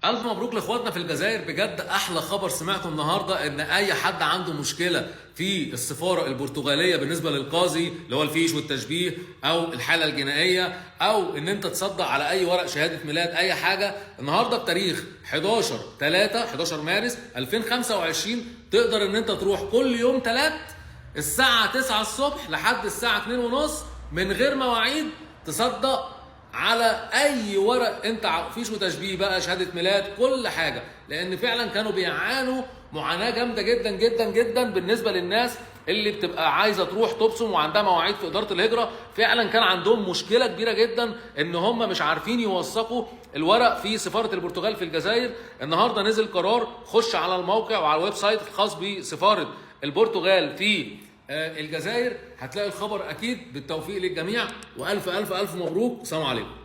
ألف مبروك لإخواتنا في الجزائر. بجد أحلى خبر سمعته النهاردة إن أي حد عنده مشكلة في السفارة البرتغالية بالنسبة للقاضي اللي هو الفيش والتشبيه أو الحالة الجنائية أو إن أنت تصدق على أي ورق شهادة ميلاد أي حاجة، النهاردة بتاريخ 11 مارس 2025 تقدر إن أنت تروح كل يوم تلات الساعة 9 الصبح لحد الساعة 2 ونص من غير مواعيد تصدق على اي ورق انت فيش وتشبيه بقى شهاده ميلاد كل حاجه، لان فعلا كانوا بيعانوا معاناه جامده جدا جدا جدا بالنسبه للناس اللي بتبقى عايزه تروح تبصم وعندها مواعيد في اداره الهجره. فعلا كان عندهم مشكله كبيره جدا ان هم مش عارفين يوثقوا الورق في سفاره البرتغال في الجزائر. النهارده نزل قرار، خش على الموقع وعلى الويب سايت الخاص بسفاره البرتغال في الجزائر هتلاقي الخبر. اكيد بالتوفيق للجميع والف الف الف مبروك. سلام عليكم.